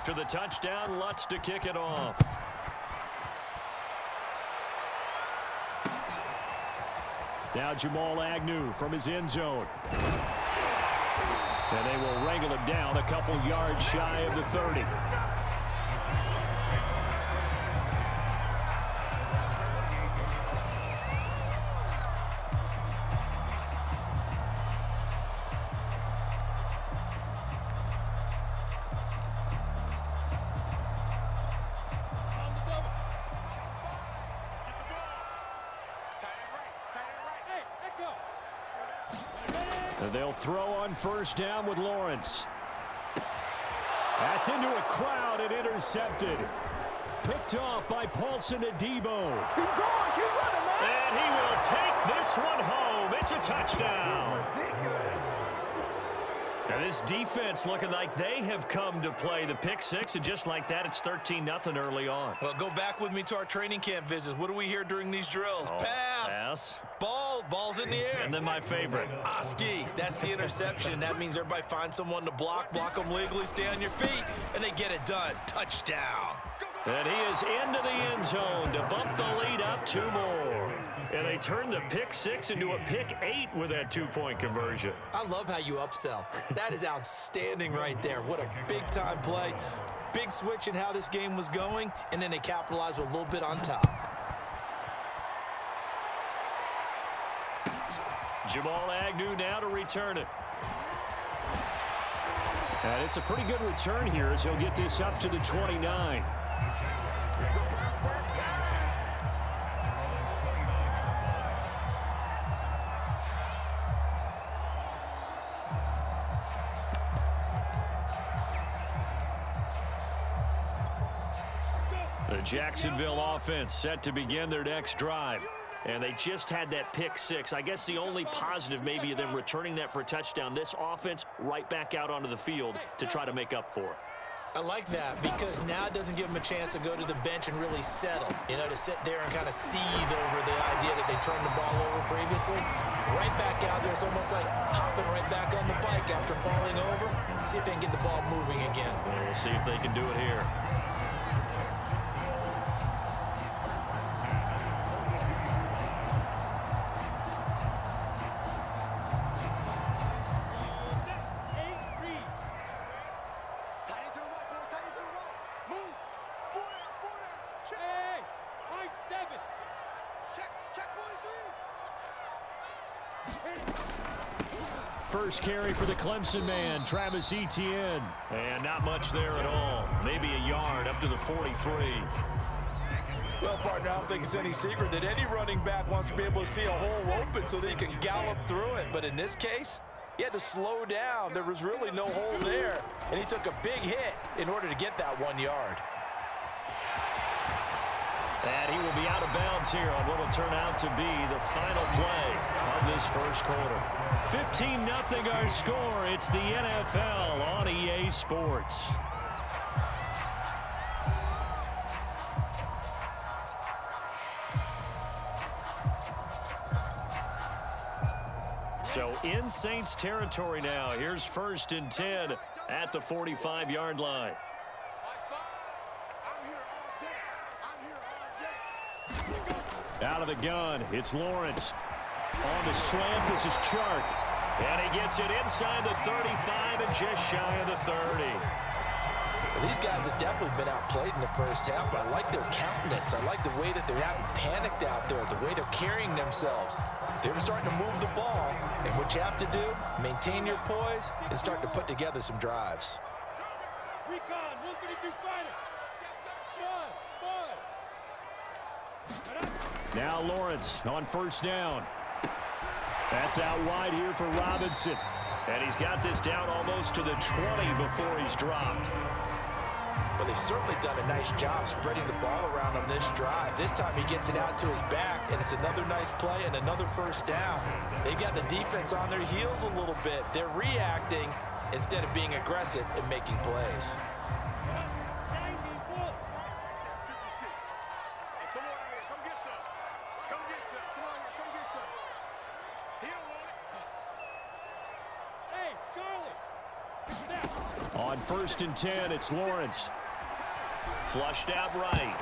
After the touchdown, Lutz to kick it off. Now Jamal Agnew from his end zone. And they will wrangle him down a couple yards shy of the 30. They'll throw on first down with Lawrence. That's into a crowd and intercepted. Picked off by Paulson Adebo. Keep going, keep running, man. And he will take this one home. It's a touchdown. And this defense looking like they have come to play the pick six, and just like that, it's 13-0 early on. Well, go back with me to our training camp visits. What do we hear during these drills? Pass. Ball's in the air. And then my favorite. Oski, that's the interception. That means everybody finds someone to block them legally, stay on your feet, and they get it done. Touchdown. And he is into the end zone to bump the lead up 2 more. And they turn the pick six into a pick 8 with that 2-point conversion. I love how you upsell. That is outstanding right there. What a big-time play. Big switch in how this game was going, and then they capitalized with a little bit on top. Jamal Agnew now to return it. And it's a pretty good return here as he'll get this up to the 29. The Jacksonville offense set to begin their next drive. And they just had that pick six. I guess the only positive maybe of them returning that for a touchdown. This offense right back out onto the field to try to make up for it. I like that because now it doesn't give them a chance to go to the bench and really settle. You know, to sit there and kind of seethe over the idea that they turned the ball over previously. Right back out there. It's almost like hopping right back on the bike after falling over. See if they can get the ball moving again. And we'll see if they can do it here. First carry for the Clemson man, Travis Etienne. And not much there at all. Maybe a yard up to the 43. Well, partner, I don't think it's any secret that any running back wants to be able to see a hole open so that he can gallop through it. But in this case, he had to slow down. There was really no hole there. And he took a big hit in order to get that 1 yard. And he will be out of bounds here on what will turn out to be the final play of this first quarter. 15-0 our score. It's the NFL on EA Sports. So in Saints territory now. Here's 1st and 10 at the 45-yard line. Out of the gun, it's Lawrence. On the slant, this is Chark. And he gets it inside the 35 and just shy of the 30. Well, these guys have definitely been outplayed in the first half, but I like their countenance. I like the way that they're not panicked out there, the way they're carrying themselves. They're starting to move the ball, and what you have to do, maintain your poise and start to put together some drives. Recon, 132 fighter. Now Lawrence on first down. That's out wide here for Robinson. And he's got this down almost to the 20 before he's dropped. But they've certainly done a nice job spreading the ball around on this drive. This time he gets it out to his back, and it's another nice play and another first down. They've got the defense on their heels a little bit. They're reacting instead of being aggressive and making plays. On 1st and 10, it's Lawrence. Flushed out right.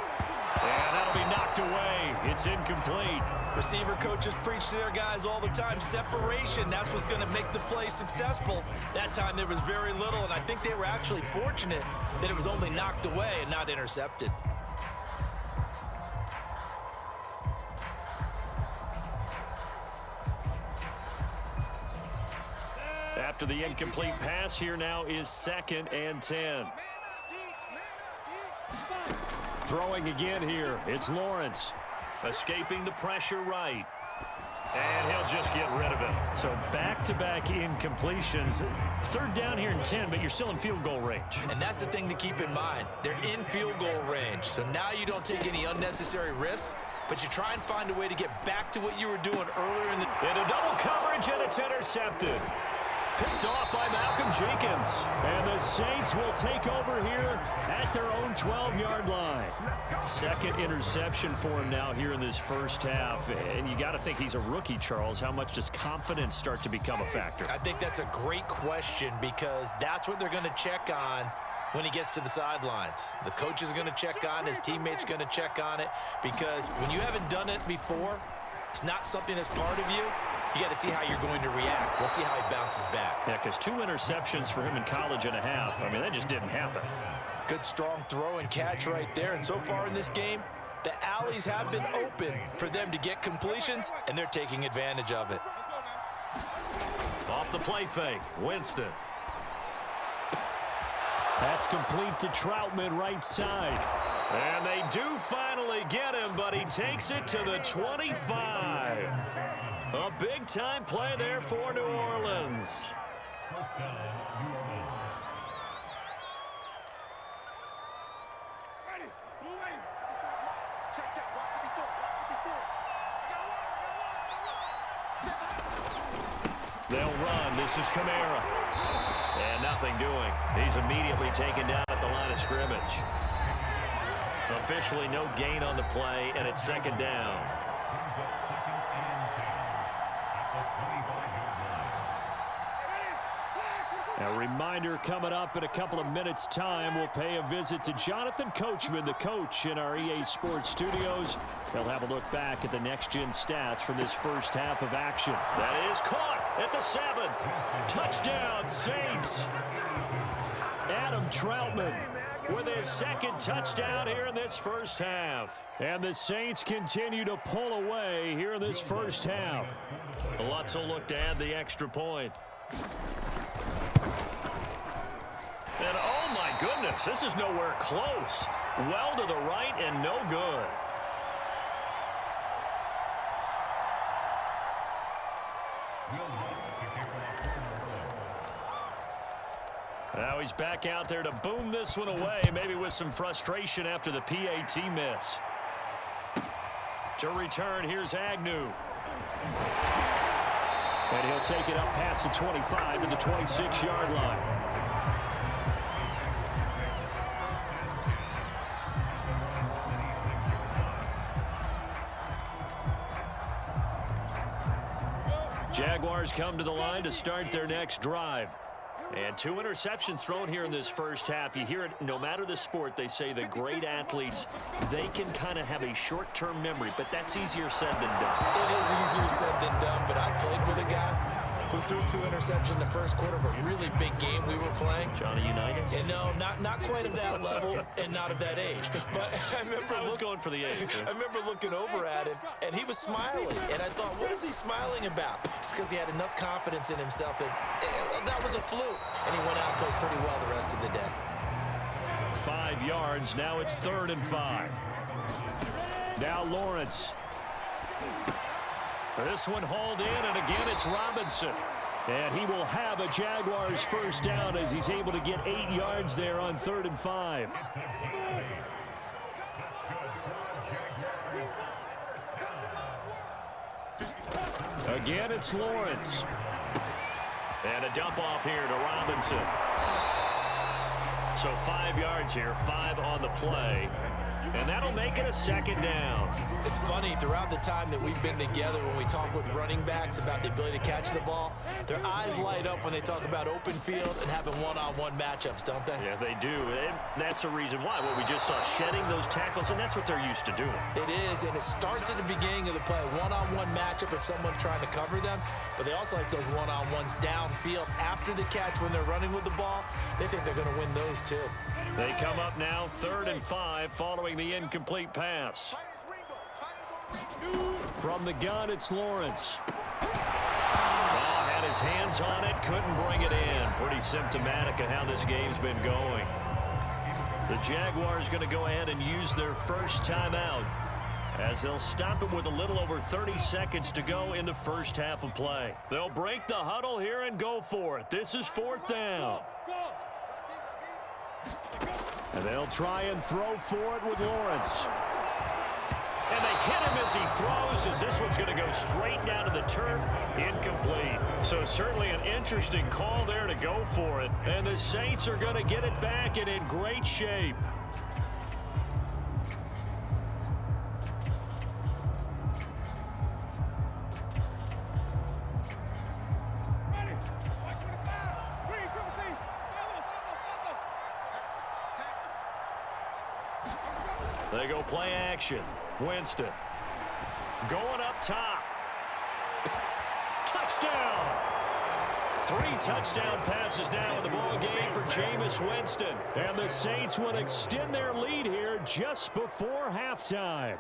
And that'll be knocked away. It's incomplete. Receiver coaches preach to their guys all the time. Separation, that's what's going to make the play successful. That time there was very little, and I think they were actually fortunate that it was only knocked away and not intercepted. After the incomplete pass, here now is 2nd and 10. Throwing again here, it's Lawrence. Escaping the pressure right. And he'll just get rid of it. So back-to-back incompletions. 3rd down here and 10, but you're still in field goal range. And that's the thing to keep in mind. They're in field goal range. So now you don't take any unnecessary risks, but you try and find a way to get back to what you were doing earlier in the... Into double coverage, and it's intercepted. Picked off by Malcolm Jenkins. And the Saints will take over here at their own 12-yard line. 2nd interception for him now here in this first half. And you got to think he's a rookie, Charles. How much does confidence start to become a factor? I think that's a great question because that's what they're going to check on when he gets to the sidelines. The coach is going to check on, his teammates going to check on it, because when you haven't done it before, it's not something that's part of you. You got to see how you're going to react. We'll see how he bounces back. Yeah, because 2 interceptions for him in college and a half. I mean, that just didn't happen. Good, strong throw and catch right there. And so far in this game, the alleys have been open for them to get completions, and they're taking advantage of it. Off the play fake, Winston. That's complete to Troutman, right side. And they do finally get him, but he takes it to the 25. A big-time play there for New Orleans. They'll run. This is Kamara. And nothing doing. He's immediately taken down at the line of scrimmage. Officially no gain on the play, and it's 2nd down. A reminder coming up in a couple of minutes' time. We'll pay a visit to Jonathan Coachman, the coach in our EA Sports studios. They'll have a look back at the next-gen stats from this first half of action. That is caught at the 7. Touchdown, Saints. Adam Troutman with his 2nd touchdown here in this first half. And the Saints continue to pull away here in this first half. Lutz will look to add the extra point. And oh my goodness, this is nowhere close. Well to the right and no good. Now he's back out there to boom this one away, maybe with some frustration after the PAT miss. To return, here's Agnew. And he'll take it up past the 25 to the 26-yard line. Jaguars come to the line to start their next drive. And 2 interceptions thrown here in this first half. You hear it, no matter the sport, they say the great athletes, they can kind of have a short-term memory, but that's easier said than done. It is easier said than done, but I played with a guy who threw 2 interceptions in the first quarter of a really big game we were playing. Johnny Unitas? And no, not quite of that level and not of that age. But I was going for the age. I remember looking over at him, and he was smiling. And I thought, what is he smiling about? It's because he had enough confidence in himself that was a fluke. And he went out and played pretty well the rest of the day. 5 yards. Now it's 3rd and 5. Now Lawrence. This one hauled in, and again it's Robinson. And he will have a Jaguars first down as he's able to get 8 yards there on 3rd and 5. Again, it's Lawrence. And a dump off here to Robinson. So 5 yards here, 5 on the play. And that'll make it a second down. It's funny, throughout the time that we've been together, when we talk with running backs about the ability to catch the ball, their eyes light up when they talk about open field and having one-on-one matchups, don't they? Yeah, they do. And that's the reason why. What we just saw, shedding those tackles, and that's what they're used to doing. It is, and it starts at the beginning of the play. One-on-one matchup if someone's trying to cover them, but they also like those one-on-ones downfield after the catch when they're running with the ball. They think they're going to win those too. They come up now 3rd and 5 following the incomplete pass. From the gun, it's Lawrence. Had his hands on it, couldn't bring it in. Pretty symptomatic of how this game's been going. The Jaguars going to go ahead and use their first timeout as they'll stop him with a little over 30 seconds to go in the first half of play. They'll break the huddle here and go for it. This is 4th down. And they'll try and throw for it with Lawrence. And they hit him as he throws, as this one's going to go straight down to the turf. Incomplete. So certainly an interesting call there to go for it. And the Saints are going to get it back and in great shape. They go play action. Winston going up top. Touchdown. 3 touchdown passes now in the ball game for Jameis Winston. And the Saints will extend their lead here just before halftime.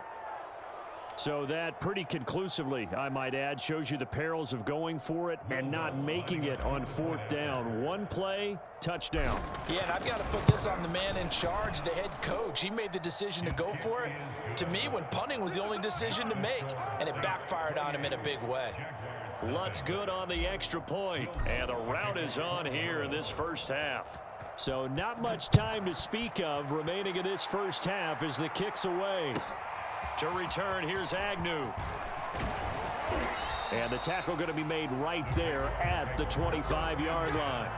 So that pretty conclusively, I might add, shows you the perils of going for it and not making it on 4th down. One play, touchdown. Yeah, and I've got to put this on the man in charge, the head coach. He made the decision to go for it. To me, when punting was the only decision to make, and it backfired on him in a big way. Lutz good on the extra point, and the route is on here in this first half. So not much time to speak of remaining in this first half as the kick's away. To return, here's Agnew. And the tackle going to be made right there at the 25-yard line.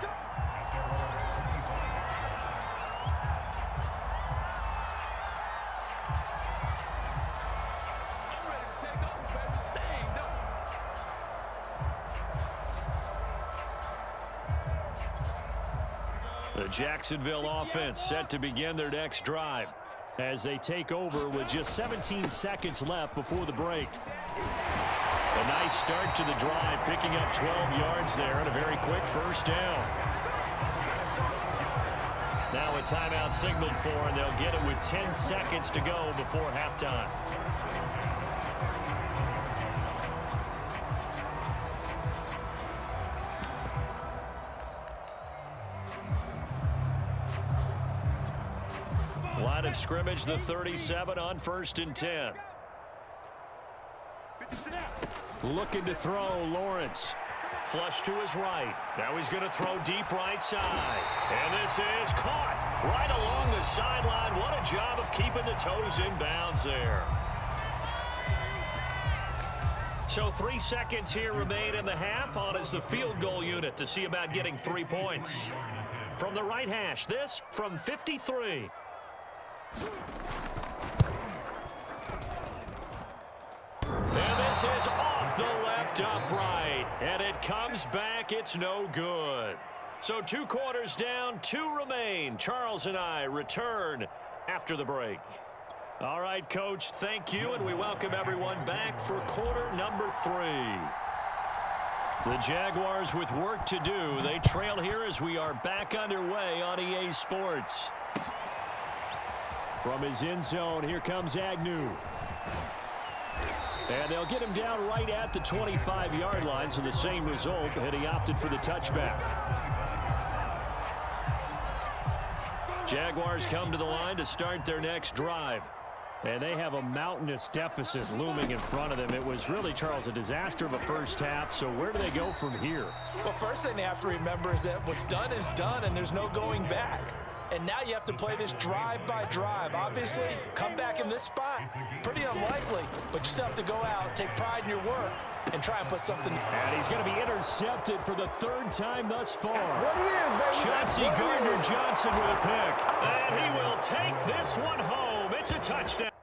The Jacksonville offense set to begin their next drive as they take over with just 17 seconds left before the break. A nice start to the drive, picking up 12 yards there and a very quick first down. Now a timeout signaled for, and they'll get it with 10 seconds to go before halftime. Line of scrimmage, the 37 on 1st and 10. Looking to throw, Lawrence. Flush to his right. Now he's going to throw deep right side. And this is caught right along the sideline. What a job of keeping the toes in bounds there. So 3 seconds here remain in the half. On is the field goal unit to see about getting 3 points. From the right hash, this from 53. And this is off the left upright. And it comes back. It's no good. So 2 quarters down, 2 remain. Charles and I return after the break. All right, Coach, thank you. And we welcome everyone back for quarter number 3. The Jaguars with work to do. They trail here as we are back underway on EA Sports. From his end zone, here comes Agnew. And they'll get him down right at the 25-yard line, so the same result, and he opted for the touchback. Jaguars come to the line to start their next drive. And they have a mountainous deficit looming in front of them. It was really, Charles, a disaster of a first half, so where do they go from here? Well, first thing they have to remember is that what's done is done, and there's no going back. And now you have to play this drive by drive. Obviously, come back in this spot, pretty unlikely, but you still have to go out, take pride in your work, and try and put something. And he's going to be intercepted for the 3rd time thus far. That's what it is, baby. Chauncey Gardner-Johnson with a pick. And he will take this one home It's a touchdown.